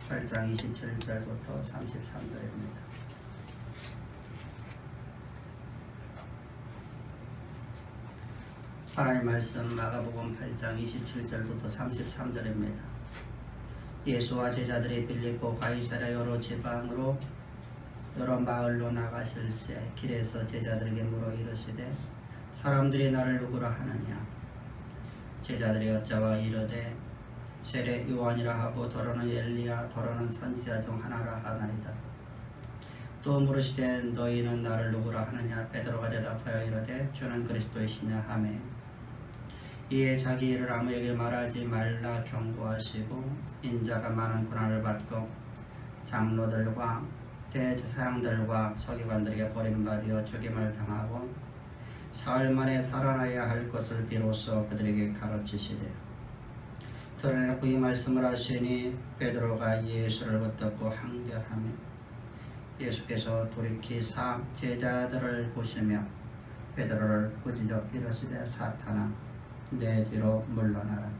8장 27절부터 33절입니다. 하나님 말씀 마가복음 8장 27절부터 33절입니다. 예수와 제자들이 빌립보 가이사랴 여러 지방으로 여러 마을로 나가실새 길에서 제자들에게 물어 이르시되 사람들이 나를 누구라 하느냐. 제자들이 여짜와 이르되 세례 요한이라 하고 더러는 엘리야 더러는 선지자 중 하나라 하나이다. 또 물으시되 너희는 나를 누구라 하느냐. 베드로가 대답하여 이르되 주는 그리스도이시냐 하매 이에 자기 일을 아무에게 말하지 말라 경고하시고 인자가 많은 고난을 받고 장로들과 대제사장들과 서기관들에게 버림받아 죽임을 당하고 사흘 만에 살아나야 할 것을 비로소 그들에게 가르치시되 드러내놓고 이 말씀을 하시니 베드로가 예수를 붙잡고 항변하며 예수께서 돌이키사 제자들을 보시며 베드로를 꾸짖어 이르시되 사탄아 내 뒤로 물러나라.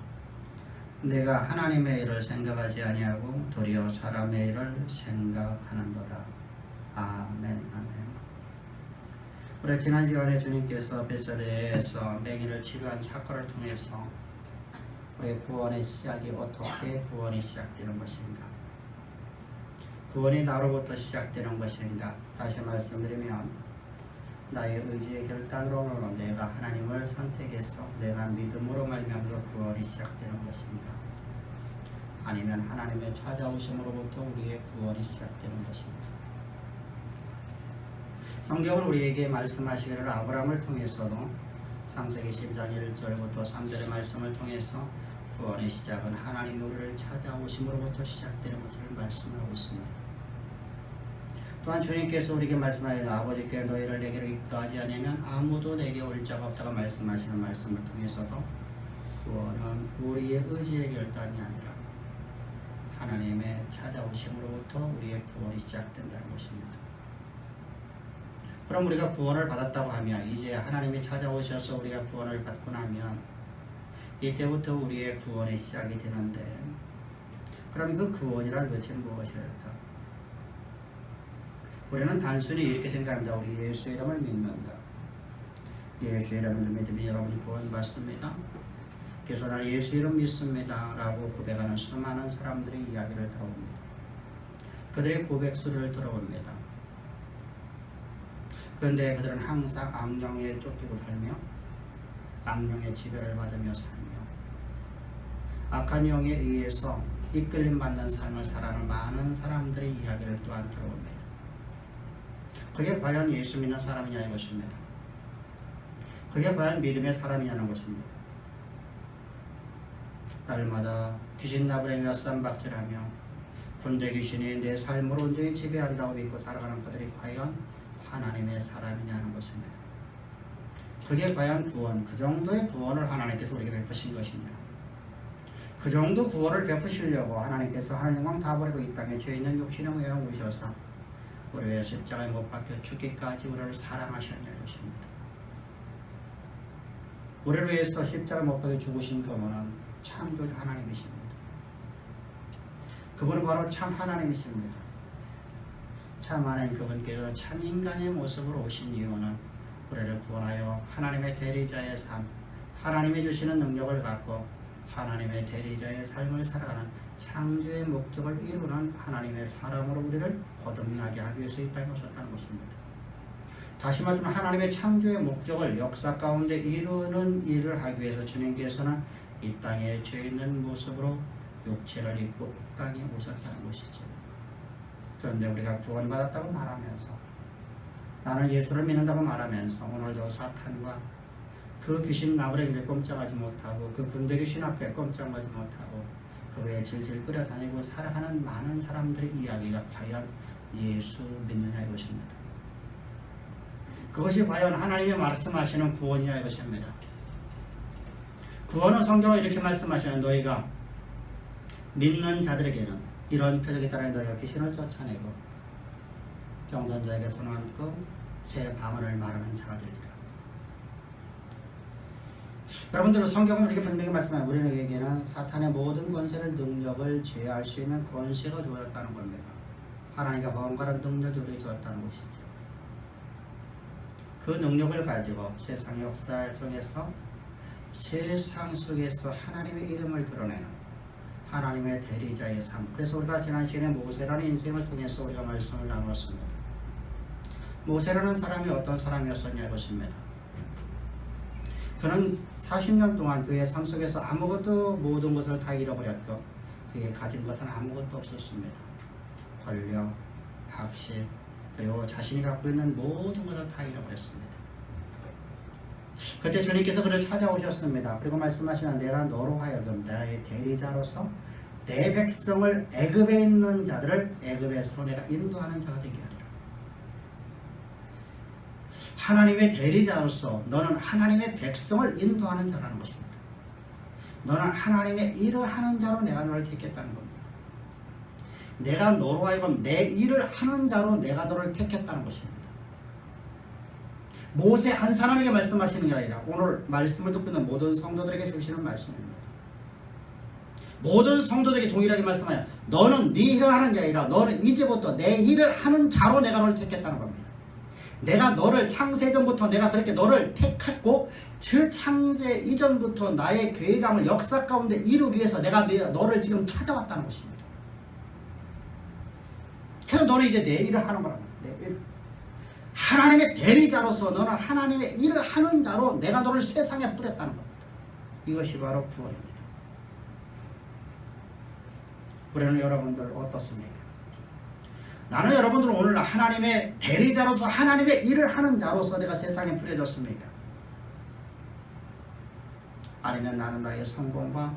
내가 하나님의 일을 생각하지 아니하고 도리어 사람의 일을 생각하는도다. 아멘. 아멘. 우리 지난 시간에 주님께서 벳세다에서 맹인을 치료한 사건을 통해서 우리의 구원의 시작이 어떻게 구원이 시작되는 것인가, 구원이 나로부터 시작되는 것인가, 다시 말씀드리면 나의 의지의 결단으로 내가 하나님을 선택해서 내가 믿음으로 말미암아 구원이 시작되는 것인가, 아니면 하나님의 찾아오심으로부터 우리의 구원이 시작되는 것인가. 성경은 우리에게 말씀하시기를 아브라함을 통해서도 창세기 10장 1절부터 3절의 말씀을 통해서 구원의 시작은 하나님이 우리를 찾아오심으로부터 시작되는 것을 말씀하고 있습니다. 또한 주님께서 우리에게 말씀하여 아버지께 너희를 내게로 인도하지 않으면 아무도 내게 올 자가 없다고 말씀하시는 말씀을 통해서도 구원은 우리의 의지의 결단이 아니라 하나님의 찾아오심으로부터 우리의 구원이 시작된다는 것입니다. 그럼 우리가 구원을 받았다고 하면 이제 하나님이 찾아오셔서 우리가 구원을 받고 나면 이때부터 우리의 구원의 시작이 되는데, 그럼 그 구원이란 도대체 무엇일까? 우리는 단순히 이렇게 생각합니다. 우리 예수의 이름을 믿는다. 예수의 이름을 믿으면 여러분 구원받습니다. 그래서 나는 예수 이름 믿습니다 라고 고백하는 수많은 사람들의 이야기를 들어봅니다. 그들의 고백수를 들어봅니다. 그런데 그들은 항상 악령에 쫓기고 살며 악령의 지배를 받으며 살며 악한 영에 의해서 이끌림 받는 삶을 살아가는 많은 사람들의 이야기를 또한 들어봅니다. 그게 과연 예수 믿는 사람이냐 이것입니다. 그게 과연 믿음의 사람이냐는 것입니다. 날마다 귀신 나부랭이와 수단박질하며 군대 귀신이 내 삶을 온전히 지배한다고 믿고 살아가는 그들이 과연 하나님의 사람이냐는 것입니다. 그게 과연 구원, 그 정도의 구원을 하나님께서 우리에게 베푸신 것이냐, 그 정도 구원을 베푸시려고 하나님께서 하늘 영광 다 버리고 이 땅에 죄 있는 육신의 모양 오셔서 우리 왜 십자가에 못 박혀 죽기까지 우리를 사랑하셨냐 이것입니다. 우리를 위해서 십자가에 못 박혀 죽으신 그분은 창조주 하나님이십니다. 그분은 바로 참 하나님이십니다. 참 하나님, 그분께서 참 인간의 모습으로 오신 이유는 우리를 구원하여 하나님의 대리자의 삶, 하나님이 주시는 능력을 갖고 하나님의 대리자의 삶을 살아가는 창조의 목적을 이루는 하나님의 사람으로 우리를 거듭나게 하기 위해서 이 땅에 오셨다는 것입니다. 다시 말하면 하나님의 창조의 목적을 역사 가운데 이루는 일을 하기 위해서 주님께서는 이 땅에 죄 있는 모습으로 육체를 입고 이 땅에 오셨다는 것이죠. 그런데 우리가 구원받았다고 말하면서, 나는 예수를 믿는다고 말하면서 오늘도 사탄과 그 귀신 나부랭이를 꼼짝하지 못하고 그 군대 귀신 앞에 꼼짝하지 못하고 그 외에 질질 끌어다니고 살아가는 많은 사람들의 이야기가 과연 예수 믿느냐 이것입니다. 그것이 과연 하나님이 말씀하시는 구원이냐 이것입니다. 구원은 성경을 이렇게 말씀하시는, 너희가 믿는 자들에게는 이런 표적에 따라 너희가 귀신을 쫓아내고 병든 자에게 손을 얹고 새 방언을 말하는 자가 되리라. 여러분들은 성경은 이렇게 분명히 말씀합니다. 우리에게는 사탄의 모든 권세를 능력을 제어할 수 있는 권세가 주어졌다는 겁니다. 하나님께 범과한 능력이 우리에게 주었다는 것이죠. 그 능력을 가지고 세상 역사 속에서 세상 속에서 하나님의 이름을 드러내는 하나님의 대리자의 삶. 그래서 우리가 지난 시간에 모세라는 인생을 통해서 우리가 말씀을 나눴습니다. 모세라는 사람이 어떤 사람이었었냐 이것입니다. 그는 40년 동안 그의 삶 속에서 아무것도 모든 것을 다 잃어버렸고 그의 가진 것은 아무것도 없었습니다. 권력, 학식, 그리고 자신이 갖고 있는 모든 것을 다 잃어버렸습니다. 그때 주님께서 그를 찾아오셨습니다. 그리고 말씀하시면 내가 너로 하여금 나의 대리자로서 내 백성을 애굽에 있는 자들을 애굽에서 내가 인도하는 자가 되게 하리라. 하나님의 대리자로서 너는 하나님의 백성을 인도하는 자라는 것입니다. 너는 하나님의 일을 하는 자로 내가 너를 택했다는 겁니다. 내가 너로 하여금 내 일을 하는 자로 내가 너를 택했다는 것입니다. 모세 한 사람에게 말씀하시는 게 아니라 오늘 말씀을 듣고 있는 모든 성도들에게 주시는 말씀입니다. 모든 성도들에게 동일하게 말씀하여 너는 네 일을 하는 게 아니라 너는 이제부터 내 일을 하는 자로 내가 너를 택했다는 겁니다. 내가 너를 창세전부터 내가 그렇게 너를 택했고 그 창세 이전부터 나의 계획함을 역사 가운데 이루기 위해서 내가 너를 지금 찾아왔다는 것입니다. 그래서 너는 이제 내 일을 하는 거랍니다. 내 일. 하나님의 대리자로서 너는 하나님의 일을 하는 자로 내가 너를 세상에 뿌렸다는 겁니다. 이것이 바로 구원입니다. 우리는 여러분들 어떻습니까? 나는 여러분들 오늘 하나님의 대리자로서 하나님의 일을 하는 자로서 내가 세상에 뿌려졌습니까? 아니면 나는 나의 성공과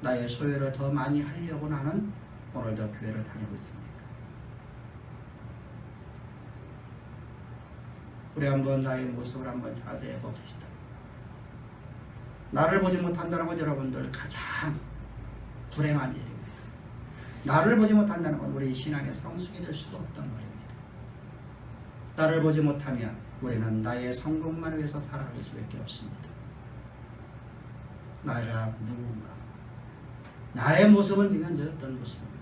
나의 소유를 더 많이 하려고 나는 오늘도 교회를 다니고 있습니까? 우리 한번 나의 모습을 한번 자세히 봅시다. 나를 보지 못한다는 건 여러분들 가장 불행한 일입니다. 나를 보지 못한다는 건 우리 신앙의 성숙이 될 수도 없단 말입니다. 나를 보지 못하면 우리는 나의 성공만 위해서 살아갈 수밖에 없습니다. 나가 누군가, 나의 모습은 지금 어떤 모습입니다.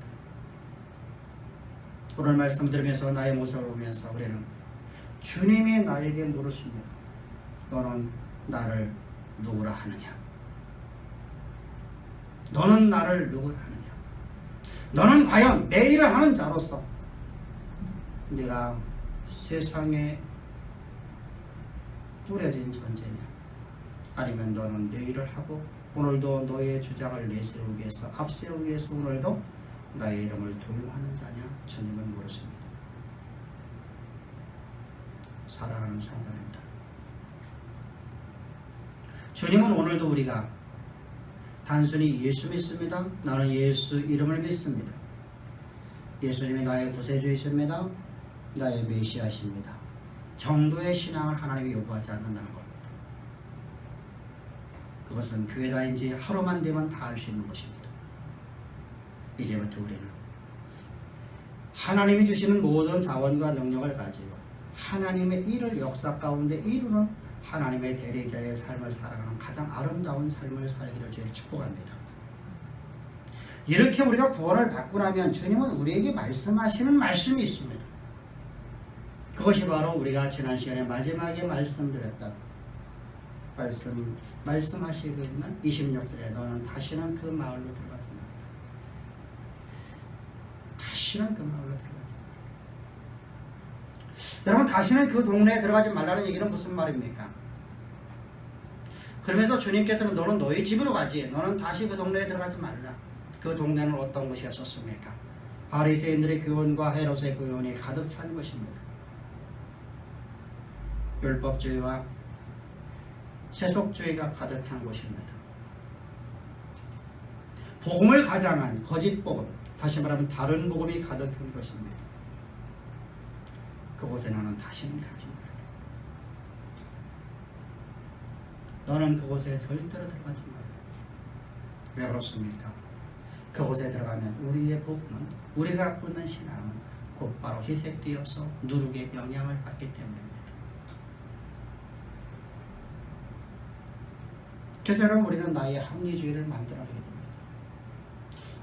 오늘 말씀 들으면서 나의 모습을 보면서 우리는 주님이 나에게 물으십니다. 너는 나를 누구라 하느냐? 너는 나를 누구라 하느냐? 너는 과연 내 일을 하는 자로서 네가 세상에 뿌려진 존재냐? 아니면 너는 내 일을 하고 오늘도 너의 주장을 내세우기 위해서 앞세우기 위해서 오늘도 나의 이름을 도용하는 자냐? 주님은 물으십니다. 사랑하는 성도입니다. 주님은 오늘도 우리가 단순히 예수 믿습니다. 나는 예수 이름을 믿습니다. 예수님이 나의 구세주이십니다. 나의 메시아십니다. 정도의 신앙을 하나님이 요구하지 않는다는 겁니다. 그것은 교회 다닌 지 하루만 되면 다 할 수 있는 것입니다. 이제부터 우리는 하나님이 주시는 모든 자원과 능력을 가지고 하나님의 일을 역사 가운데 이루는 하나님의 대리자의 삶을 살아가는 가장 아름다운 삶을 살기를 주님 축복합니다. 이렇게 우리가 구원을 받고 나면 주님은 우리에게 말씀하시는 말씀이 있습니다. 그것이 바로 우리가 지난 시간에 마지막에 말씀드렸던 말씀하시고 있는 26절에 너는 다시는 그 마을로 들어가지 말라. 다시는 그 마을로 들어가지 말라. 여러분, 다시는 그 동네에 들어가지 말라는 얘기는 무슨 말입니까? 그러면서 주님께서는 너는 너희 집으로 가지, 너는 다시 그 동네에 들어가지 말라. 그 동네는 어떤 것이었습니까? 바리새인들의 교훈과 헤롯의 교훈이 가득 찬 것입니다. 율법주의와 세속주의가 가득한 곳입니다. 복음을 가장한 거짓 복음, 다시 말하면 다른 복음이 가득한 것입니다. 그곳에 너는 다시는 가지 말라. 너는 그곳에 절대로 들어가지 말라. 왜 그렇습니까? 그곳에 들어가면 우리의 복음은, 우리가 갖고 있는 신앙은 곧바로 희색되어서 누룩의 영향을 받기 때문입니다. 그래서 여러분 우리는 나의 합리주의를 만들어내게 됩니다.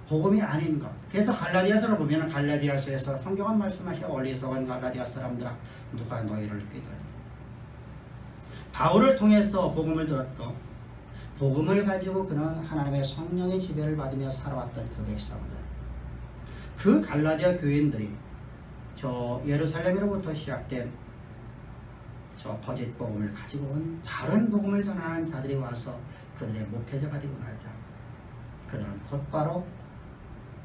복음이 아닌 것. 그래서 갈라디아서를 보면 갈라디아서에서 성경은 말씀하시오. 어리석은 갈라디아 사람들아 누가 너희를 꾀다니. 바울을 통해서 복음을 들었고 복음을 가지고 그는 하나님의 성령의 지배를 받으며 살아왔던 그 백성들, 그 갈라디아 교인들이 저 예루살렘으로부터 시작된 저 거짓 복음을 가지고 온 다른 복음을 전하는 자들이 와서 그들의 목회자가 되고 나자 그들은 곧바로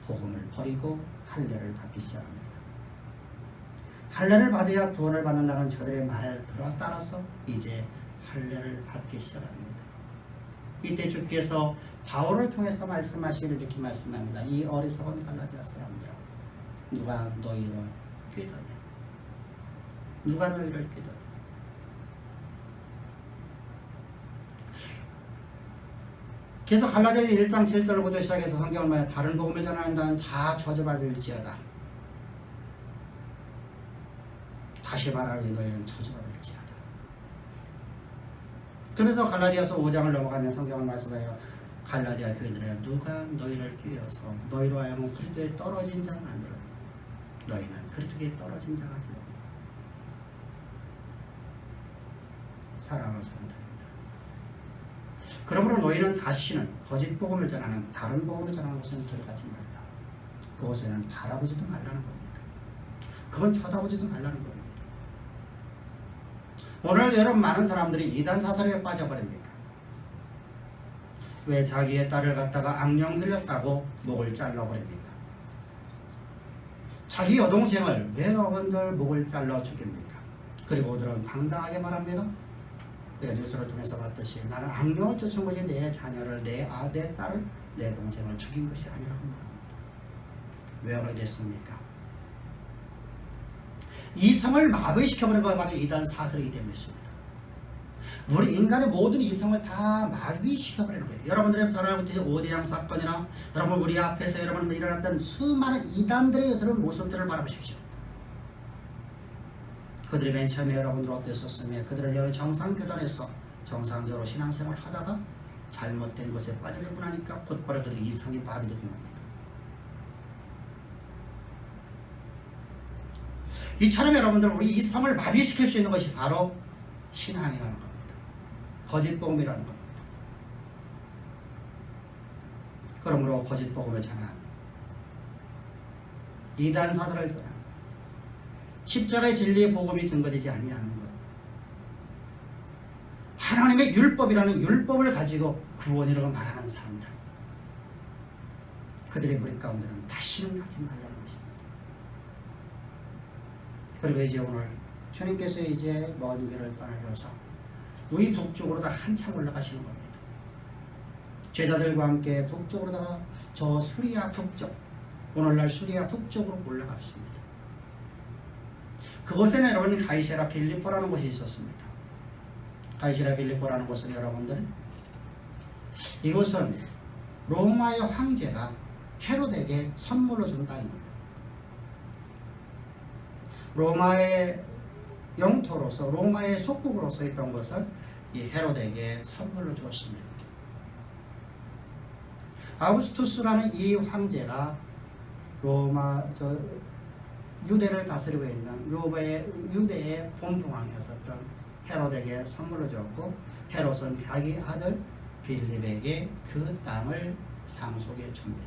복음을 버리고 할례를 받기 시작합니다. 할례를 받아야 구원을 받는다는 저들의 말을 따라서 이제 할례를 받기 시작합니다. 이때 주께서 바울을 통해서 말씀하시기를 이렇게 말씀합니다. 이 어리석은 갈라디아 사람들아 누가 너희를 꾀더냐. 누가 너희를 꾀더냐. 그래서 갈라디아 1장 7절부터 시작해서 성경을 말해 다른 복음을 전하는 자는 다 저주받을지어다. 다시 말하니 너희는 저주받을지어다. 그래서 갈라디아서 5장을 넘어가면 성경을 말씀해요. 갈라디아 교인들은 누가 너희를 끼워서 너희로 하여금 그리스도에 떨어진 자가 만들었니. 너희는 그리스도에 떨어진 자가 되었니. 사랑을 산다. 그러므로 너희는 다시는 거짓 복음을 전하는 다른 복음을 전하는 곳에는 들어가지 말라. 그곳에는 바라보지도 말라는 겁니다. 그건 쳐다보지도 말라는 겁니다. 오늘 여러분 많은 사람들이 이단 사설에 빠져버립니까? 왜 자기의 딸을 갖다가 악령 들렸다고 목을 잘라버립니까? 자기 여동생을 왜 여러분들 목을 잘라 죽입니까? 그리고 그들은 당당하게 말합니다. 내가 뉴스를 통해서 봤듯이 나는 악령을 쫓은 것이 내 자녀를, 내 딸을, 내 동생을 죽인 것이 아니라고 말합니다. 왜 그렇게 됐습니까? 이성을 마비시켜버린 것이 바로 이단 사설이기 때문이었습니다. 우리 인간의 모든 이성을 다 마비시켜버리는 거예요. 여러분들의 전화부터 5대양 사건이나 여러분 우리 앞에서 여러분 일어났던 수많은 이단들의 여서런 모습들을 바라보십시오. 그들이 맨 처음에 여러분들 어땠었으며 그들은 여러 정상교단에서 정상적으로 신앙생활을 하다가 잘못된 것에 빠져들고 나니까 곧바로 그들이 이성이 마비되고 맙니다. 이처럼 여러분들 우리 이성을 마비시킬 수 있는 것이 바로 신앙이라는 겁니다. 거짓 복음이라는 겁니다. 그러므로 거짓 복음을 전한 이단 사설을 전한 십자가의 진리의 복음이 증거되지 아니하는 것, 하나님의 율법이라는 율법을 가지고 구원이라고 말하는 사람들, 그들의 무리 가운데는 다시는 가지 말라는 것입니다. 그리고 이제 오늘 주님께서 이제 먼 길을 떠나셔서 우리 북쪽으로 다 한참 올라가시는 겁니다. 제자들과 함께 북쪽으로다가 저 수리아 북쪽, 오늘날 수리아 북쪽으로 올라갔습니다. 그곳에는 여러분 가이사랴 빌립보라는 곳이 있었습니다. 가이사랴 빌립보라는 곳은 여러분들, 이곳은 로마의 황제가 헤롯에게 선물로 준 땅입니다. 로마의 영토로서 로마의 속국으로서 있던 것을 이 헤롯에게 선물로 주었습니다. 아우구스투스라는 이 황제가 유대를 다스리고 있는 유대의 본중앙이었었던 헤롯에게 선물로 주었고, 헤롯은 자기 아들 빌립에게 그 땅을 상속해 줍니다.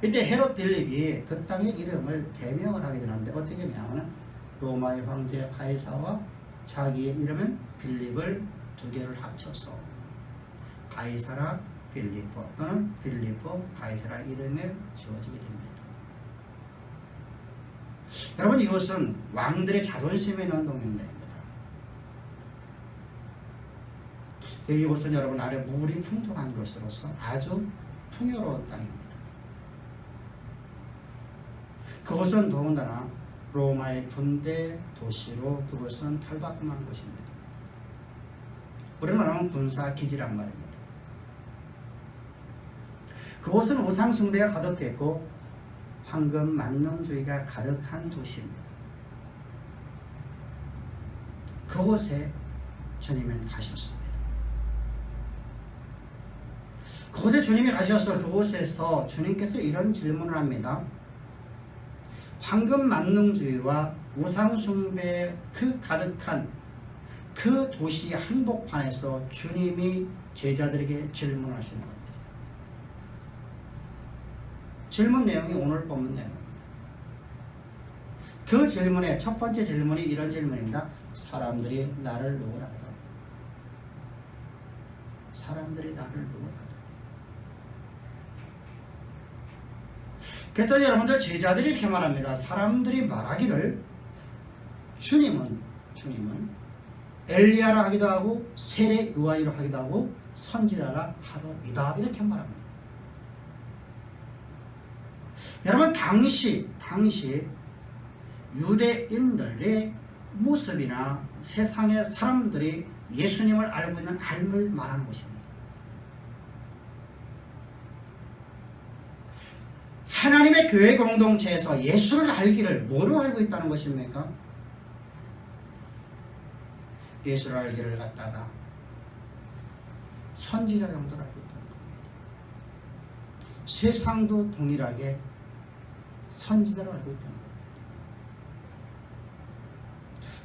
이때 헤롯 빌립이 그 땅의 이름을 개명을 하게 되는데 어떻게 하냐면 로마의 황제 가이사와 자기의 이름은 빌립을 두 개를 합쳐서 가이사라 빌립보 또는 빌립보 가이사라 이름을 지어지게 됩니다. 여러분, 이것은 왕들의 자존심에 있는 동네입니다. 이곳은 여러분 아래 물이 풍족한 곳으로서 아주 풍요로운 땅입니다. 그곳은 더군다나 로마의 군대 도시로 그것은 탈바꿈한 곳입니다. 우리는 말하면 군사 기지란 말입니다. 그곳은 우상 숭배가 가득했고 황금 만능주의가 가득한 도시입니다. 그곳에 주님은 가셨습니다. 그곳에 주님이 가셔서 그곳에서 주님께서 이런 질문을 합니다. 황금 만능주의와 우상숭배에 그 가득한 그 도시 한복판에서 주님이 제자들에게 질문하시는 겁니다. 질문 내용이 오늘 본문 내용입니다. 그 질문의 첫 번째 질문이 이런 질문입니다. 사람들이 나를 누구라 하더니, 사람들이 나를 누구라 하더니. 그랬더니 여러분들 제자들이 이렇게 말합니다. 사람들이 말하기를 주님은 엘리야라 하기도 하고 세례 요한이라 하기도 하고 선지자라 하더이다, 이렇게 말합니다. 여러분, 당시 유대인들의 모습이나 세상의 사람들이 예수님을 알고 있는 알을 말하는 것입니다. 하나님의 교회 공동체에서 예수를 알기를 뭐로 알고 있다는 것입니까? 예수를 알기를 갖다가 선지자 정도로 알고 있다는 겁니다. 세상도 동일하게 선지자로 알고 있다는 겁니다.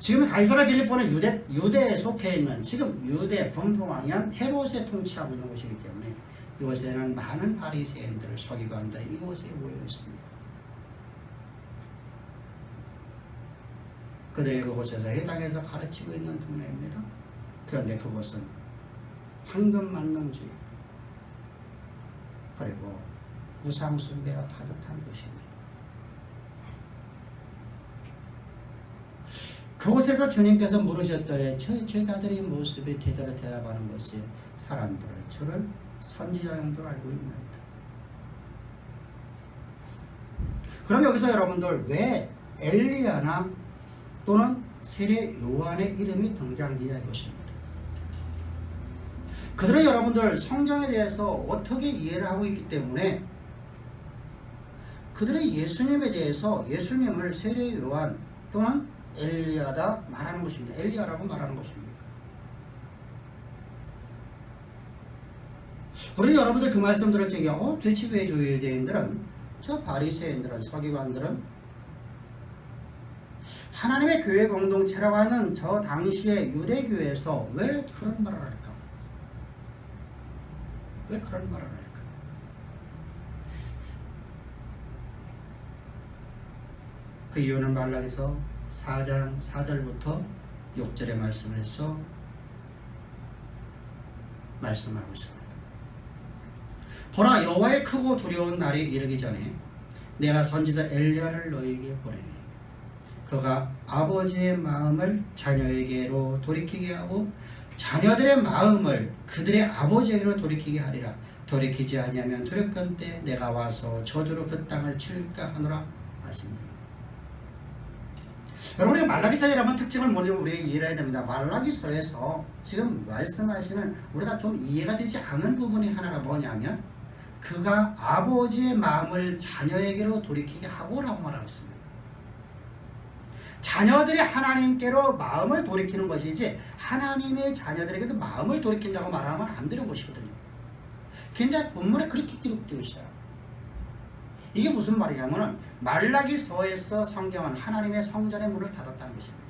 지금 가이사랴 빌립보는 유대에 속해 있는, 지금 유대 분봉왕이한 헤롯에 통치하고 있는 곳이기 때문에 이곳에는 많은 바리새인들, 서기관들이 이곳에 모여 있습니다. 그들이 그곳에서 해당해서 가르치고 있는 동네입니다. 그런데 그곳은 황금 만능주의 그리고 우상숭배가 가득한 곳입니다. 그곳에서 주님께서 물으셨더래 제자들의 모습이 제대로 대답하는 것이 사람들을 주를 선지자 정도로 알고 있나이다. 그럼 여기서 여러분들 왜 엘리야나 또는 세례 요한의 이름이 등장되냐 이것입니다. 그들은 여러분들 성경에 대해서 어떻게 이해를 하고 있기 때문에 그들의 예수님에 대해서 예수님을 세례 요한 또는 엘리야다 말하는 것입니다. 엘리야라고 말하는 것입니다. 우리 여러분들 그 말씀 들을 적에 도대체 왜 유대인들은, 저 바리새인들은, 서기관들은 하나님의 교회 공동체라고 하는 저 당시의 유대교회에서 왜 그런 말을 할까? 왜 그런 말을 할까? 그 이유는 말라기서 4장 4절부터 6절의 말씀에서 말씀하고 있습니다. 보라, 여호와의 크고 두려운 날이 이르기 전에 내가 선지자 엘리야를 너희에게 보내니 그가 아버지의 마음을 자녀에게로 돌이키게 하고 자녀들의 마음을 그들의 아버지에게로 돌이키게 하리라. 돌이키지 아니하면 두렵건대 내가 와서 저주로 그 땅을 칠까 하노라 하시니라. 여러분, 말라기서의 여러분 특징을 먼저 우리가 이해해야 됩니다. 말라기서에서 지금 말씀하시는 우리가 좀 이해가 되지 않은 부분이 하나가 뭐냐면 그가 아버지의 마음을 자녀에게로 돌이키게 하고라고 말하고 있습니다. 자녀들이 하나님께로 마음을 돌이키는 것이지 하나님의 자녀들에게도 마음을 돌이킨다고 말하면 안 되는 것이거든요. 근데 본문에 그렇게 기록되어 있어요. 이게 무슨 말이냐면 말라기서에서 성경은 하나님의 성전의 문을 닫았다는 것입니다.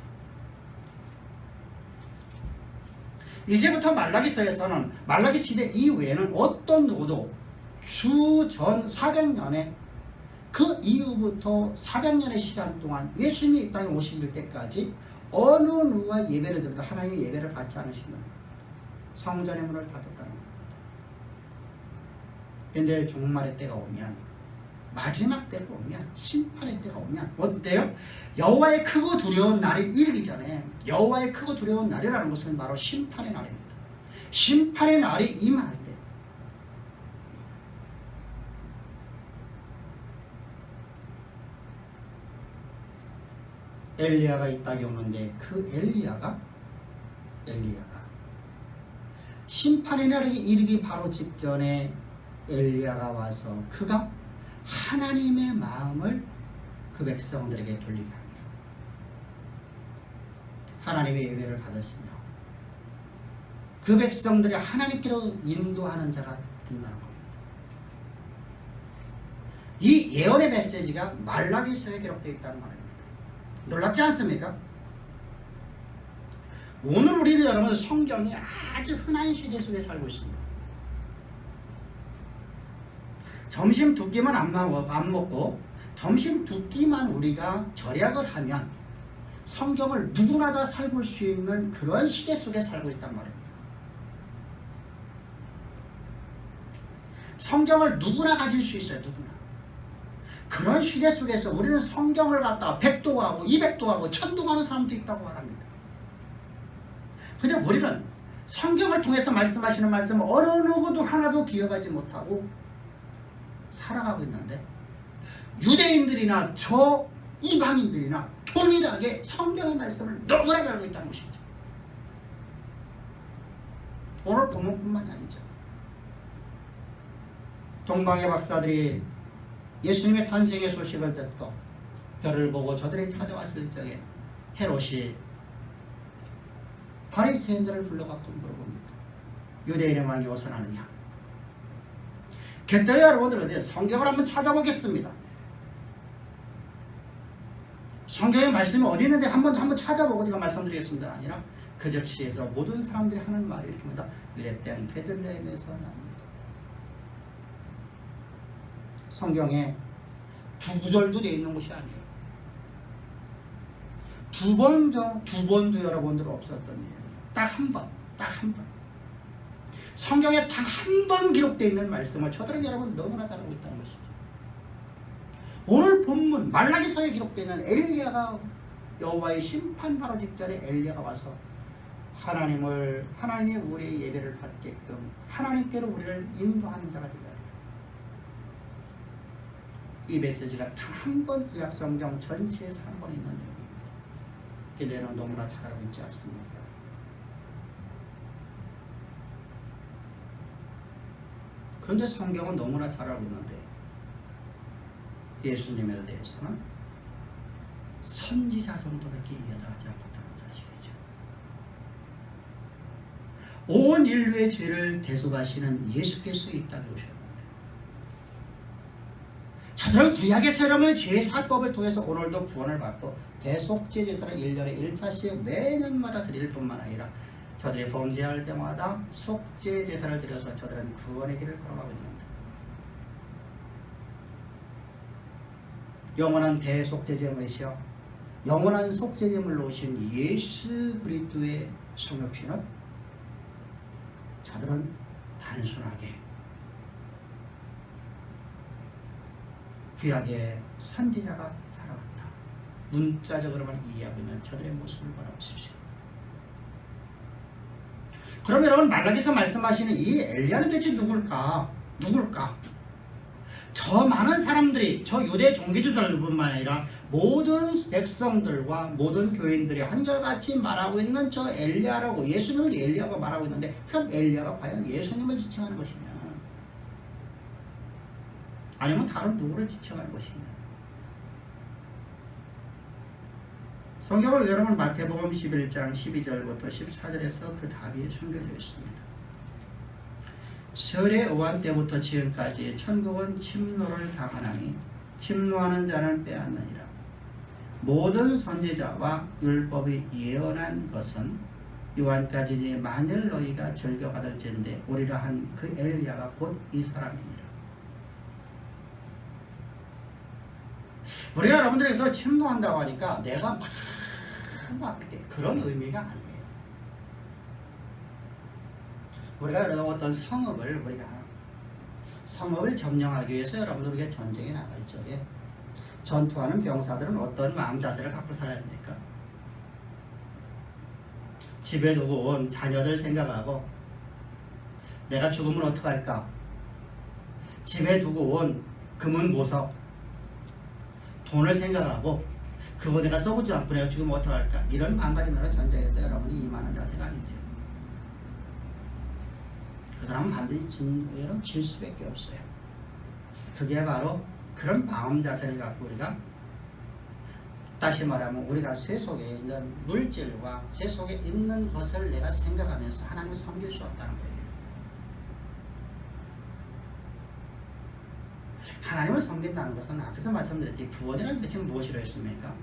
이제부터 말라기서에서는 말라기 시대 이후에는 어떤 누구도 주전 400년에 그 이후부터 400년의 시간 동안 예수님이 이 땅에 오실 때까지 어느 누가 예배를 드려도 하나님의 예배를 받지 않으신다는 겁니다. 성전의 문을 닫았다는 겁니다. 그런데 종말의 때가 오면, 마지막 때가 오면, 심판의 때가 오면 어때요? 여호와의 크고 두려운 날이 이르기 전에, 여호와의 크고 두려운 날이라는 것은 바로 심판의 날입니다. 심판의 날이 임할 때 엘리야가 이 땅에 오는데 그 엘리야가 심판의 날이 이르기 바로 직전에 엘리야가 와서 그가 하나님의 마음을 그 백성들에게 돌리게 합니다. 하나님의 예배를 받았으며 그 백성들이 하나님께로 인도하는 자가 된다는 겁니다. 이 예언의 메시지가 말라기서에 기록되어 있다는 말입니다. 놀랍지 않습니까? 오늘 우리는 여러분 성경이 아주 흔한 시대 속에 살고 있습니다. 점심 두 끼만 안 먹고 점심 두 끼만 우리가 절약을 하면 성경을 누구나 다 살볼 수 있는 그런 시대 속에 살고 있단 말입니다. 성경을 누구나 가질 수 있어요. 누구나. 그런 시대 속에서 우리는 성경을 갖다가 100도 하고 200도 하고 1000도 하는 사람도 있다고 말합니다. 그냥 우리는 성경을 통해서 말씀하시는 말씀을 어느 누구도 하나도 기억하지 못하고 살아가고 있는데 유대인들이나 저 이방인들이나 동일하게 성경의 말씀을 너무나 잘 알고 있다는 것이죠. 오늘 본문뿐만이 아니죠. 동방의 박사들이 예수님의 탄생의 소식을 듣고 별을 보고 저들이 찾아왔을 적에 헤롯이 바리새인들을 불러갖고 물어봅니다. 유대인의 말이 어디서 나느냐? 그때 여러분들은 성경을 한번 찾아보겠습니다. 성경의 말씀이 어디 있는데 한번 찾아보고 제가 말씀드리겠습니다. 아니라 그 즉시에서 모든 사람들이 하는 말이 이렇게 니다 유대땅 베들레헴에서 납니다. 성경에 두 구절도 되어 있는 것이 아니에요. 두 번도 여러분들 없었던 일이에요. 딱 한 번. 성경에 딱 한 번 기록되어 있는 말씀을 저들은 여러분 너무나 잘 알고 있다는 것이죠. 오늘 본문 말라기서에 기록되어 있는 엘리야가 여호와의 심판하러 직전에 엘리야가 와서 하나님이 우리의 예배를 받게끔 하나님께로 우리를 인도하는 자가 되게 하리라. 이 메시지가 단 한 번 구약성경 전체에서 한 번 있는 내용입니다. 그대는 너무나 잘 알고 있지 않습니까? 그런데 성경은 너무나 잘 알고 있는데 예수님에 대해서는 선지자 정도밖에 이해를 하지 않았다는 사실이죠. 온 인류의 죄를 대속하시는 예수께서 이 땅에 오셨는데 저들은 구약에서 여러분 죄의 사법을 통해서 오늘도 구원을 받고 대속죄 제사를 1년에 1차씩 매년마다 드릴 뿐만 아니라 저들이 범죄할 때마다 속죄 제사를 드려서 저들은 구원의 길을 걸어가고 있는데 영원한 대속죄 제물이시여 영원한 속죄 제물로 오신 예수 그리스도의 성육신은 저들은 단순하게 구약의 선지자가 살아왔다. 문자적으로만 이해하고 있는 저들의 모습을 바라보십시오. 그럼 여러분 말라기서 말씀하시는 이 엘리야는 대체 누굴까? 저 많은 사람들이 저 유대 종교주들뿐만 아니라 모든 백성들과 모든 교인들이 한결같이 말하고 있는 저 엘리야라고 예수님을 엘리야가 말하고 있는데 그럼 엘리야가 과연 예수님을 지칭하는 것이냐? 아니면 다른 누구를 지칭하는 것이냐? 성경을 여러분 마태복음 11장 12절부터 14절에서 그 답이 숨겨져 있습니다. 설의 오한 때부터 지금까지 천국은 침노를 당하나니 침노하는 자는 빼앗느니라. 모든 선지자와 율법이 예언한 것은 요한까지니 만일 너희가 즐겨받을진대 오리라 한 그 엘리야가 곧 이 사람이니라. 우리가 여러분들에서 침노한다고 하니까 내가 막 이렇게 그런 의미가 아니에요. 우리가 여러분 어떤 성읍을 점령하기 위해서 여러분들에게 전쟁에 나갈 적에 전투하는 병사들은 어떤 마음 자세를 갖고 살아야 합니까? 집에 두고 온 자녀들 생각하고 내가 죽으면 어떡할까? 집에 두고 온 금은 보석 돈을 생각하고 그거 내가 써보지 않고 내가 죽으면 어떡할까? 이런 마음가짐으로 전쟁에서 여러분이 임하는 자세가 아니죠. 그 사람은 반드시 질 수밖에 없어요. 그게 바로 그런 마음 자세를 갖고 우리가 다시 말하면 우리가 세속에 있는 물질과 세속에 있는 것을 내가 생각하면서 하나님을 섬길 수 없다는 거예요. 하나님을 섬긴다는 것은 앞에서 말씀드렸듯이 구원이라는 뜻이 무엇이라 했습니까?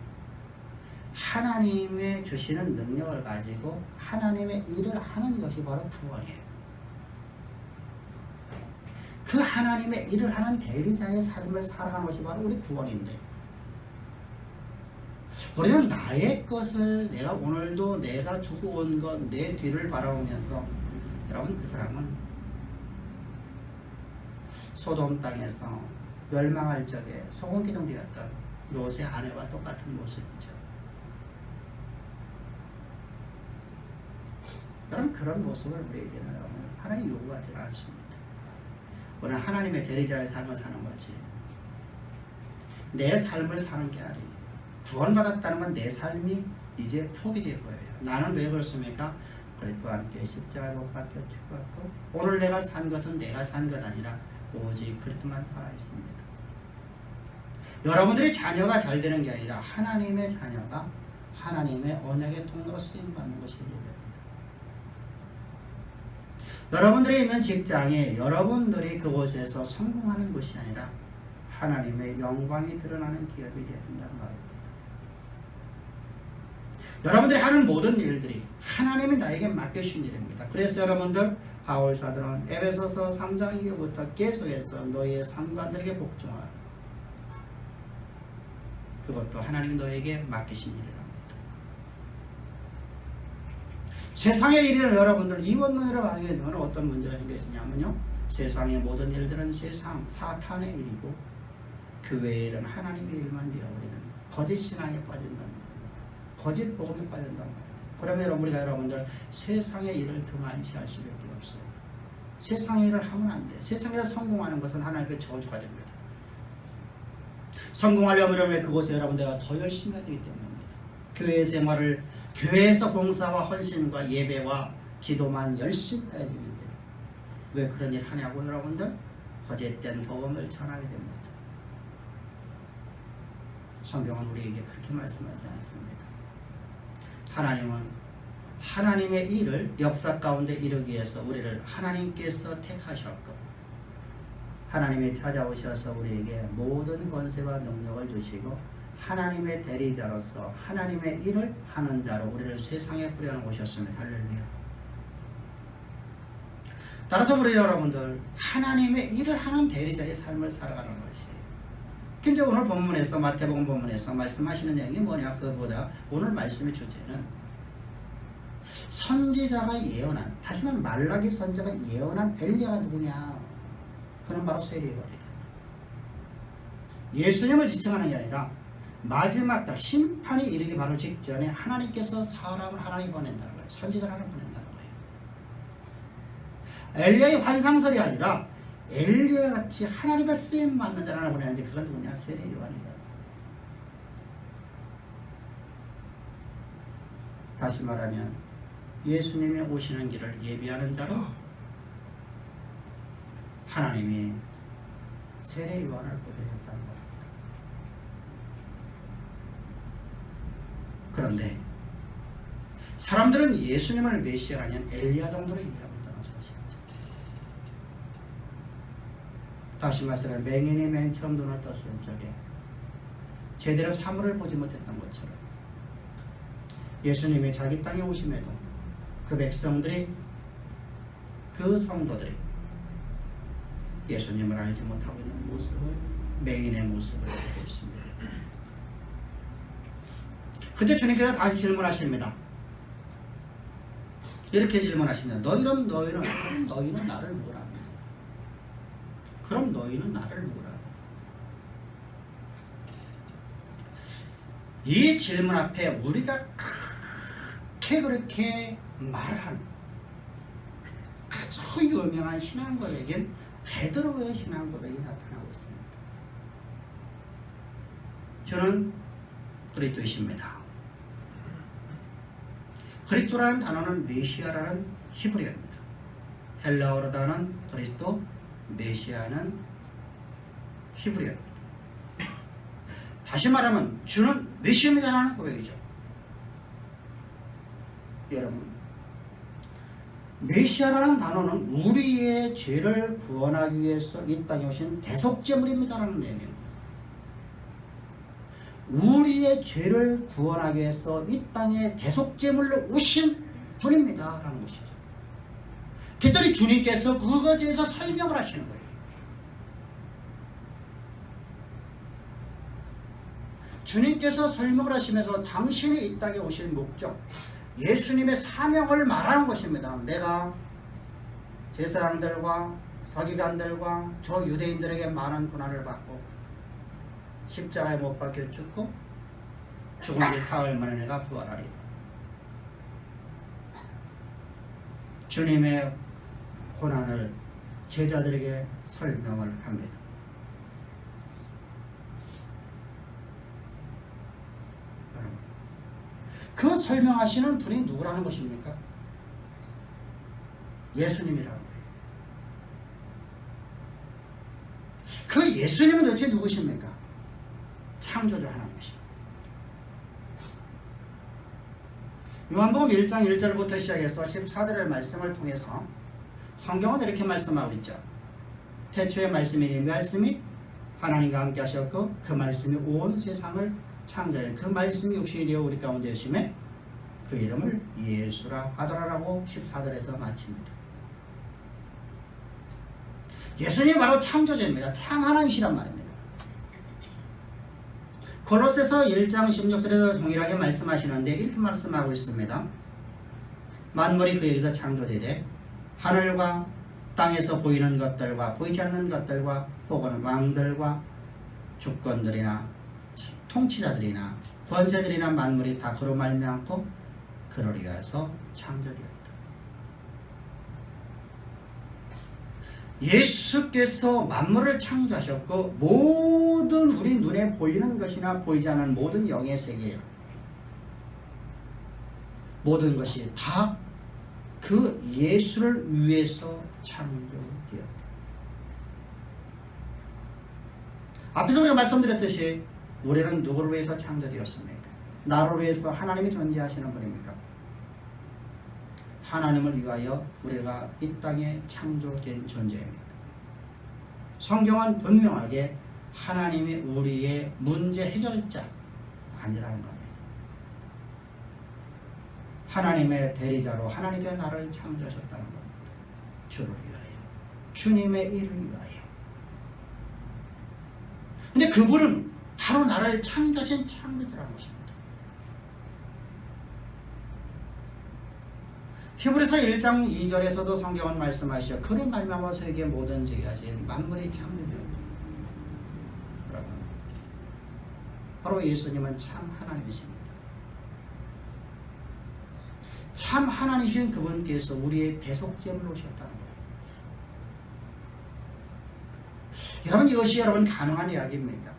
하나님의 주시는 능력을 가지고 하나님의 일을 하는 것이 바로 구원이에요. 그 하나님의 일을 하는 대리자의 삶을 살아가는 것이 바로 우리 구원인데, 우리는 나의 것을 내가 오늘도 내가 두고 온 것 내 뒤를 바라보면서, 여러분 그 사람은 소돔 땅에서 멸망할 적에 소금기둥 되었던 롯의 아내와 똑같은 모습이죠. 여러분 그런 모습을 우리에게는 하나님 요구하지 않습니다. 우리는 하나님의 대리자의 삶을 사는 거지, 내 삶을 사는 게 아니에요. 구원받았다는 건 내 삶이 이제 포기되어 보여요. 나는 왜 그렇습니까? 그리스도와 함께 십자가에 못 박혀 죽었고, 오늘 내가 산 것은 내가 산 것 아니라 오직 그리스도만 살아있습니다. 여러분들의 자녀가 잘 되는 게 아니라 하나님의 자녀가 하나님의 언약의 통로로 쓰임받는 것이 되어야 됩니다. 여러분들이 있는 직장에 여러분들이 그곳에서 성공하는 것이 아니라 하나님의 영광이 드러나는 기업이 되어야 된다는 말입니다. 여러분들이 하는 모든 일들이 하나님이 나에게 맡겨주신 일입니다. 그래서 여러분들 바울사도는 에베소서 3장 2절부터 계속해서 너희의 상관들에게 복종하라. 그것도 하나님이 너에게 맡기신 일이랍니다. 세상의 일을 여러분들 이원론으로 하게 되면 어떤 문제가 생기냐면요, 세상의 모든 일들은 세상 사탄의 일이고 그 외의 일은 하나님의 일만 되어버리는 거짓 신앙에 빠진단 말입니다. 거짓 복음에 빠진단 말입니다. 그러면 우리가 여러분들 세상의 일을 등한시할 수밖에 없어요. 세상의 일을 하면 안 돼. 세상에서 성공하는 것은 하나님의 저주가 됩니다. 성공하려면 그곳에 여러분들과 더 열심히 해야 되기 때문입니다. 교회 생활을, 교회에서 봉사와 헌신과 예배와 기도만 열심히 해야 되는데 왜 그런 일 하냐고 여러분들? 거짓된 복음을 전하게 됩니다. 성경은 우리에게 그렇게 말씀하지 않습니다. 하나님은 하나님의 일을 역사 가운데 이루기 위해서 우리를 하나님께서 택하셨고, 하나님이 찾아오셔서 우리에게 모든 권세와 능력을 주시고 하나님의 대리자로서 하나님의 일을 하는 자로 우리를 세상에 뿌려놓으셨습니다. 할렐루야. 따라서 우리 여러분들 하나님의 일을 하는 대리자의 삶을 살아가는 것이에요. 근데 오늘 본문에서, 마태복음 본문에서 말씀하시는 내용이 뭐냐, 그보다 오늘 말씀의 주제는 선지자가 예언한, 다시 말하면 말라기 선지자가 예언한 엘리야가 누구냐, 그는 바로 세례요한이다. 예수님을 지칭하는 게 아니라 마지막 날 심판이 이르기 바로 직전에 하나님께서 사람을 하나님 보낸다는 거예요. 선지자를 하나 보낸다는 거예요. 엘리야의 환상설이 아니라 엘리야 같이 하나님의 쓰임 받는 자를 하나 보내는데 그건 누구냐? 세례요한이다. 다시 말하면 예수님이 오시는 길을 예비하는 자로 하나님이 세례요한을 보내셨다는 말입니다. 그런데 사람들은 예수님을 메시아가 아닌 엘리야 정도로 이해한다는 사실이죠. 다시 말해서 맹인이 맨 처음 눈을 떴을 적에 제대로 사물을 보지 못했던 것처럼 예수님이 자기 땅에 오심에도 그 백성들이, 그 성도들이 예수님을 알지 못하고 있는 모습을, 맹인의 모습을 보고 있습니다. 그때 주님께서 다시 질문하십니다. 이렇게 질문하십니다. 너희는 나를 뭐라? 그럼 너희는 나를 뭐라? 이 질문 앞에 우리가 그렇게 말을 하는 아주 유명한 신앙 고백인 베드로의 신앙 고백이 나타나고 있습니다. 주는 그리스도이십니다. 그리스도라는 단어는 메시아라는 히브리어입니다. 헬라어로 단어는 그리스도, 메시아는 히브리어입니다. 다시 말하면 주는 메시아입니다라는 고백이죠. 여러분, 메시아라는 단어는 우리의 죄를 구원하기 위해서 이 땅에 오신 대속제물입니다라는 내용입니다. 우리의 죄를 구원하기 위해서 이 땅에 대속제물로 오신 분입니다라는 것이죠. 그랬더니 주님께서 그것에 대해서 설명을 하시는 거예요. 주님께서 설명을 하시면서 당신이 이 땅에 오신 목적, 예수님의 사명을 말하는 것입니다. 내가 제사장들과 서기관들과 저 유대인들에게 많은 고난을 받고 십자가에 못 박혀 죽고 죽은 지 사흘 만에 내가 부활하리라. 주님의 고난을 제자들에게 설명을 합니다. 여러분, 그 설명하시는 분이 누구라는 것입니까? 예수님이라는 거예요. 그 예수님은 도대체 누구십니까? 창조주 하나님이십니다. 요한복음 1장 1절부터 시작해서 14절의 말씀을 통해서 성경은 이렇게 말씀하고 있죠. 태초에 말씀이 말씀이 하나님과 함께 하셨고 그 말씀이 온 세상을 창조해 그 말씀이 육신이 되어 우리 가운데 오심에 그 이름을 예수라 하더라라고 14절에서 마칩니다. 예수님이 바로 창조주입니다. 참 하나님이시란 말입니다. 골로새서 1장 16절에서 동일하게 말씀하시는데 이렇게 말씀하고 있습니다. 만물이 그에게서 창조되되 하늘과 땅에서 보이는 것들과 보이지 않는 것들과 혹은 왕들과 주권들이나 통치자들이나 권세들이나 만물이 다 그로 말미암고 그를 위하여서 창조되었다. 예수께서 만물을 창조하셨고 모든 우리 눈에 보이는 것이나 보이지 않는 모든 영의 세계 모든 것이 다 그 예수를 위해서 창조되었다. 앞에서 우리가 말씀드렸듯이 우리는 누구를 위해서 창조되었습니까? 나를 위해서 하나님이 존재하시는 분입니까? 하나님을 위하여 우리가 이 땅에 창조된 존재입니다. 성경은 분명하게 하나님이 우리의 문제 해결자 아니라는 겁니다. 하나님의 대리자로 하나님께 나를 창조하셨다는 겁니다. 주를 위하여, 주님의 일을 위하여. 근데 그분은 바로 나를 창조하신 창조주라는 것입니다. 히브리서 1장 2절에서도 성경은 말씀하시죠. 그로 말미암아 세계 모든 세계까지 만물이 창조되었다. 여러분, 바로 예수님은 참 하나님이십니다. 참 하나님이신 그분께서 우리의 대속제물로 오셨다는 거예요. 여러분, 이것이 여러분 가능한 이야기입니까?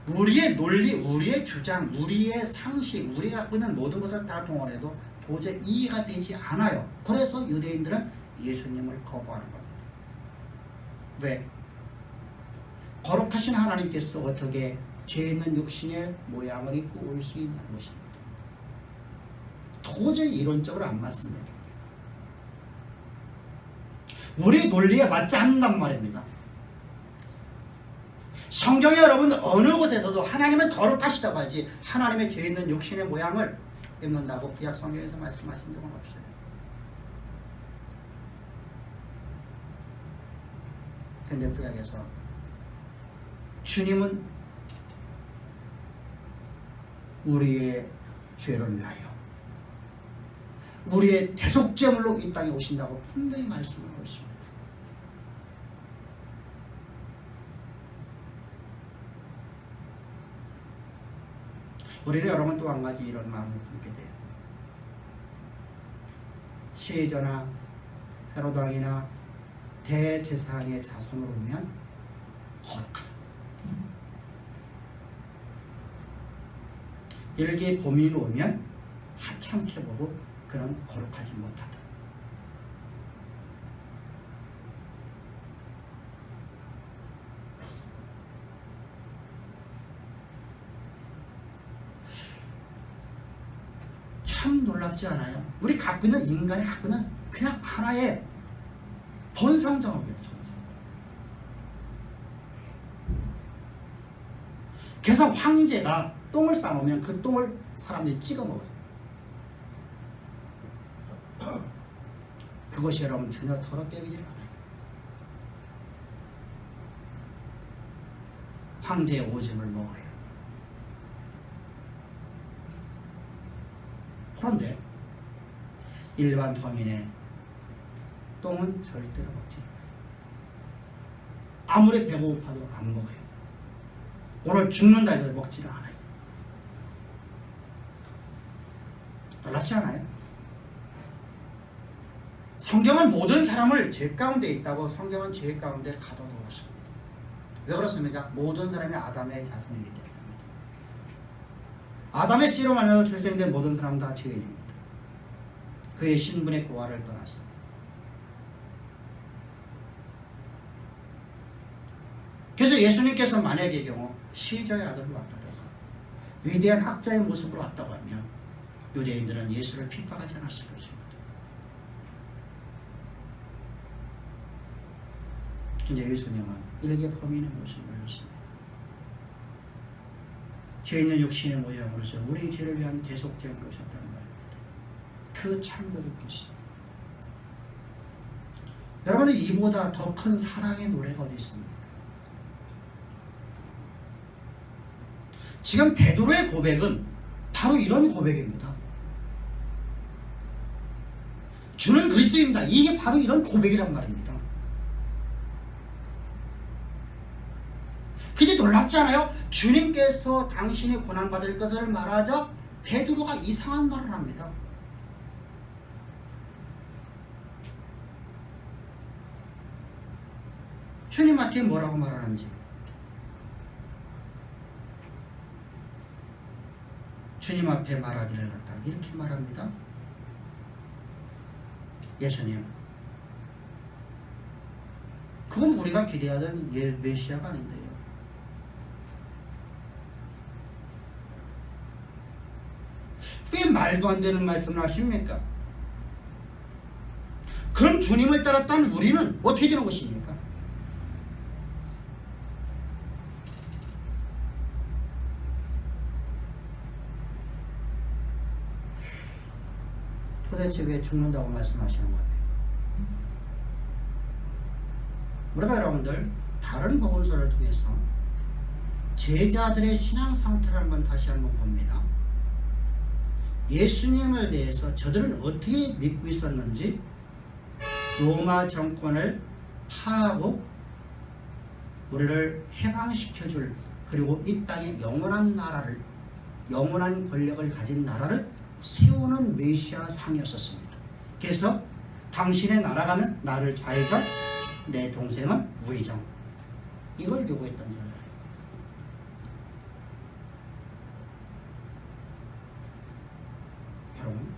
우리의 논리, 우리의 주장, 우리의 상식, 우리가 갖고 있는 모든 것을 다 동원해도 도저히 이해가 되지 않아요. 그래서 유대인들은 예수님을 거부하는 겁니다. 왜? 거룩하신 하나님께서 어떻게 죄 있는 육신의 모양을 입고 올 수 있냐는 것입니다. 도저히 이론적으로 안 맞습니다. 우리 논리에 맞지 않는단 말입니다. 성경에 여러분 어느 곳에서도 하나님은 거룩하시다고 하지 하나님의 죄 있는 육신의 모양을 입는다고 구약 성경에서 말씀하신 적은 없어요. 근데 구약에서 주님은 우리의 죄를 위하여 우리의 대속제물로 이 땅에 오신다고 분명히 말씀하고 있습니다. 우리는 여러분 또 한 가지 이런 마음을 품게 돼요. 시저나 헤로당이나 대제사장의 자손으로 오면 거룩하다. 일기 범인으로 오면 하찮게 보고 그는 거룩하지 못하다. 참 놀랍지 않아요? 우리 갖고 있는 인간이 갖고 있는 그냥 하나의 본성정업이에요. 그래서 황제가 똥을 싸놓으면 그 똥을 사람들이 찍어 먹어요. 그것이 여러분 전혀 더럽게이질 않아요. 황제의 오줌을 먹어요. 그런데 일반 서민의 똥은 절대로 먹지 않아요. 아무리 배고파도 안 먹어요. 오늘 죽는다 해서 먹지를 않아요. 놀랍지 않아요? 성경은 모든 사람을 죄 가운데 있다고 성경은 죄 가운데 가둬두었습니다. 왜 그렇습니까? 모든 사람이 아담의 자손이기 때문입니다. 아담의 씨로 말미암아 출생된 모든 사람은 다 죄인입니다. 그의 신분의 고하를 떠나서 그래서 예수님께서 만약의 경우 시저의 아들로 왔다든가 위대한 학자의 모습으로 왔다고 하면 유대인들은 예수를 핍박하지 않았을 것입니다. 근데 예수님은 일개 범인의 모습을 보였습니다. 죄 있는 육신의 모양으로서 우리 죄를 위한 대속제물로 오셨다는 말입니다. 그 참고듣겠습니다. 여러분, 이보다 더 큰 사랑의 노래가 어디 있습니까? 지금 베드로의 고백은 바로 이런 고백입니다. 주는 그리스도입니다. 이게 바로 이런 고백이란 말입니다. 근데 놀랍지 않아요? 주님께서 당신이 고난받을 것을 말하자 베드로가 이상한 말을 합니다. 주님한테 뭐라고 말하는지. 주님 앞에 말하기를 갖다 이렇게 말합니다. 예수님, 그건 우리가 기대하던 메시아가 아닌데요. 왜 말도 안 되는 말씀을 하십니까? 그럼 주님을 따랐다는 우리는 어떻게 되는 것입니까? 도대체 왜 죽는다고 말씀하시는 겁니까? 우리가 여러분들 다른 복음서를 통해서 제자들의 신앙 상태를 다시 한번 봅니다. 예수님을 대해서 저들은 어떻게 믿고 있었는지 로마 정권을 파하고 우리를 해방시켜줄, 그리고 이 땅에 영원한 나라를, 영원한 권력을 가진 나라를 세우는 메시아 상이었었습니다. 그래서 당신의 나라가면 나를 좌회전, 내 동생은 우회전, 이걸 요구했던 자들. 여러분,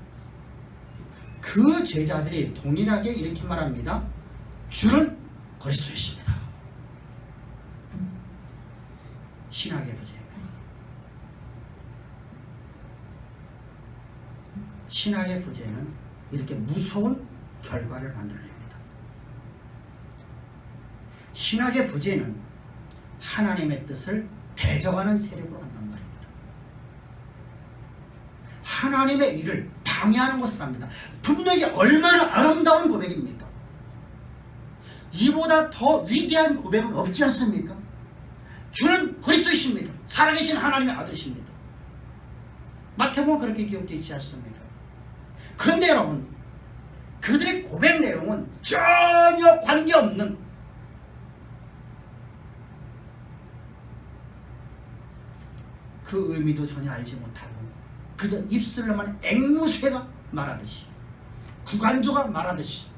그 제자들이 동일하게 이렇게 말합니다. 주는 그리스도이십니다. 신학의 부재입니다. 신학의 부재는 이렇게 무서운 결과를 만들어냅니다. 신학의 부재는 하나님의 뜻을 대적하는 세력으로 간단 말입니다. 하나님의 일을 방해하는 것을 합니다. 분명히 얼마나 아름다운 고백입니까? 이보다 더 위대한 고백은 없지 않습니까? 주는 그리스도이십니다. 살아계신 하나님의 아들이십니다. 마태복음 그렇게 기록되어 있지 않습니까? 그런데 여러분, 그들의 고백 내용은 전혀 관계없는 그 의미도 전혀 알지 못하고 그저 입술로만 앵무새가 말하듯이, 구간조가 말하듯이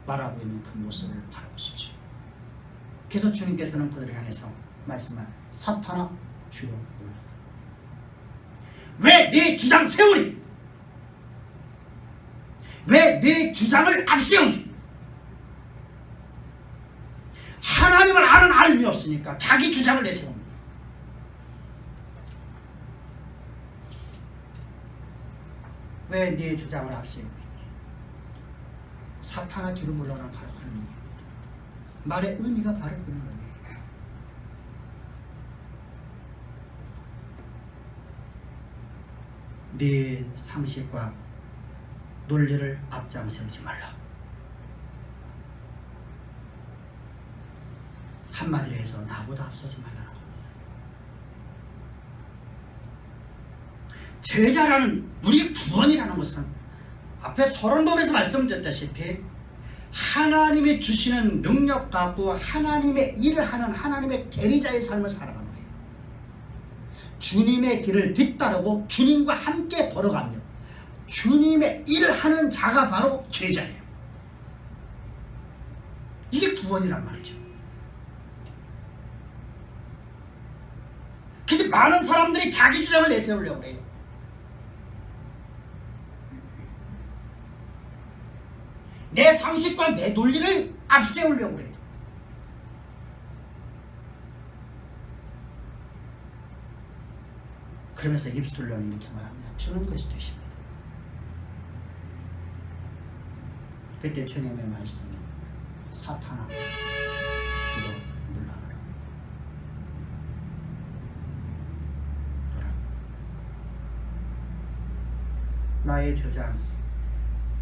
말하고 있는 그 모습을 바라보십시오. 그래서 주님께서는 그들을 향해서 말씀한 사탄아 주여 물러가라. 왜 네 주장 세우니? 왜 네 주장을 앞세우니? 하나님을 아는 알미 없으니까 자기 주장을 내세웁니다. 왜 네 주장을 앞세우고 있니? 사탄아 뒤로 물러나. 바로 그런 얘기입니다. 말의 의미가 바로 그런 의미예요. 네 상식과 논리를 앞장세우지 말라. 한마디로 해서 나보다 앞서지 말라는 겁니다. 제자라는 우리 구원이라는 것은 앞에 서론본에서 말씀드렸다시피 하나님이 주시는 능력 갖고 하나님의 일을 하는 하나님의 대리자의 삶을 살아가는 거예요. 주님의 길을 뒤따르고 주님과 함께 걸어가며 주님의 일을 하는 자가 바로 제자예요. 이게 구원이란 말이죠. 근데 많은 사람들이 자기 주장을 내세우려고 해요. 내 상식과 내 논리를 앞세우려고 해요. 그러면서 입술로는 이렇게 말합니다. 주는 그리스도십니다. 그때 주님의 말씀이 사탄아 뒤로 물러나라. 나의 주장,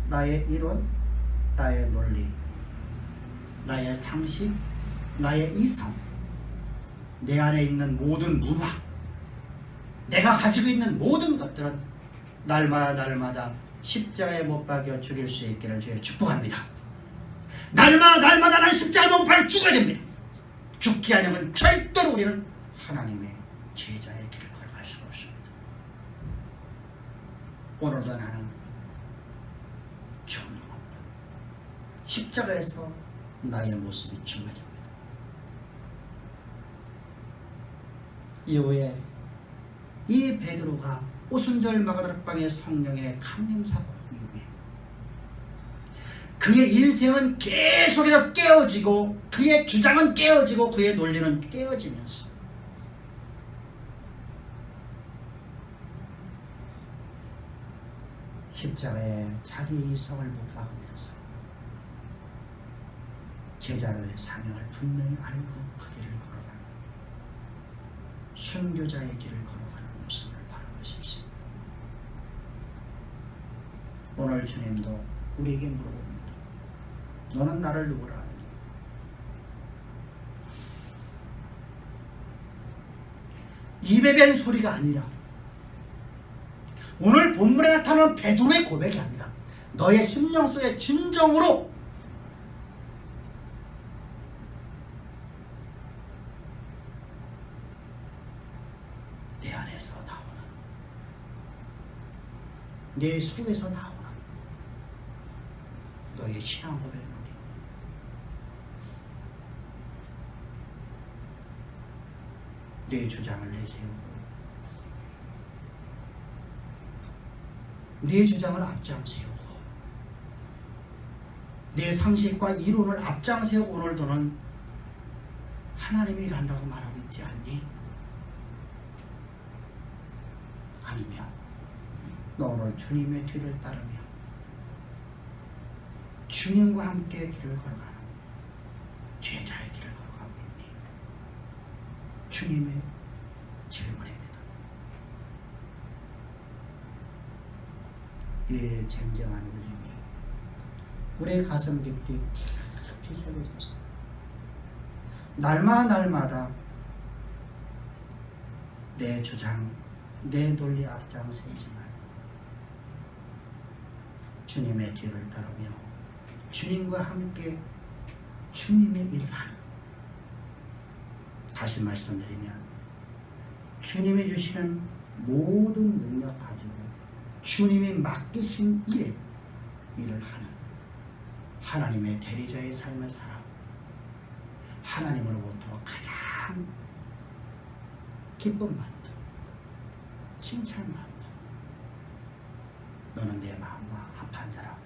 나의 이론, 나의 논리, 나의 상식, 나의 이성, 내 안에 있는 모든 문화, 내가 가지고 있는 모든 것들은 날마다 십자가에 못 박여 죽일 수 있기를 주의를 축복합니다. 날마다 난 십자가에 못 박여 죽어야 됩니다. 죽지 않으면 절대로 우리는 하나님의 제자의 길을 걸어갈 수가 없습니다. 오늘도 나는 존엄합니다. 십자가에서 나의 모습이 죽어야 됩니다. 이후에 이 베드로가 오순절 마가다락방의 성령의 강림사건 이후에 그의 인생은 계속해서 깨어지고 그의 주장은 깨어지고 그의 논리는 깨어지면서 십자가에 자기의 이성을 못 박으면서 제자로의 사명을 분명히 알고 그 길을 걸어가는 순교자의 길을 걸어가는 모습을 바라보십시오. 오늘 주님도 우리에게 물어봅니다. 너는 나를 누구라 하느니? 입에 밴 소리가 아니라 오늘 본문에 나타나는 베드로의 고백이 아니라 너의 심령 속에 진정으로 내 안에서 나오는 내 속에서 나오는 너의 신앙 고백을 누리는 내 주장을 내세우고 내 주장을 앞장세우고 내 상식과 이론을 앞장세우고 오늘 너는 하나님이 일한다고 말하고 있지 않니? 아니면 너 오늘 주님의 뒤를 따르며 주님과 함께 길을 걸어가는 제자의 길을 걸어가고 있니? 주님의 질문입니다. 이 쟁쟁한 울림이 우리의 가슴 깊이 새겨졌어. 날마다 내 주장, 내 논리 앞장서지 말고 주님의 뒤를 따르며 주님과 함께 주님의 일을 하는, 다시 말씀드리면 주님이 주시는 모든 능력 가지고 주님이 맡기신 일을 하는 하나님의 대리자의 삶을 살아 하나님으로부터 가장 기쁨 받는, 칭찬받는 너는 내 마음과 합한 자라.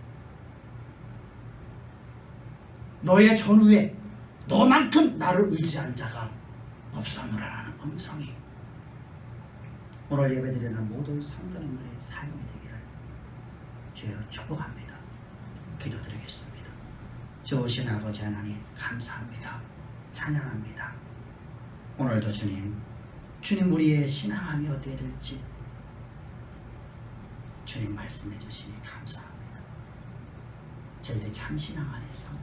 너의 전후에 너만큼 나를 의지한 자가 없사노라라는 음성이 오늘 예배드리는 모든 성도님들의 삶이 되기를 주여 축복합니다. 기도드리겠습니다. 좋으신 아버지 하나님 감사합니다. 찬양합니다. 오늘도 주님 우리의 신앙함이 어떻게 될지 주님 말씀해 주시니 감사합니다. 저희들의 참신앙 안에서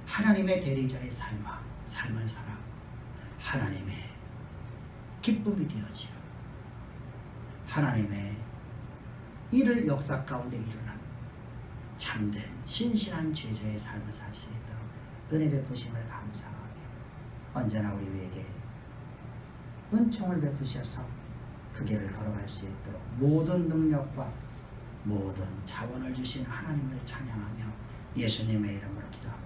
하나님의 대리자의 삶을 살아 하나님의 기쁨이 되어지고 하나님의 일을 역사 가운데 일어난 참된 신실한 제자의 삶을 살 수 있도록 은혜 베푸심을 감사하며 언제나 우리에게 은총을 베푸셔서 그 길을 걸어갈 수 있도록 모든 능력과 모든 자원을 주신 하나님을 찬양하며 예수님의 이름으로 기도합니다.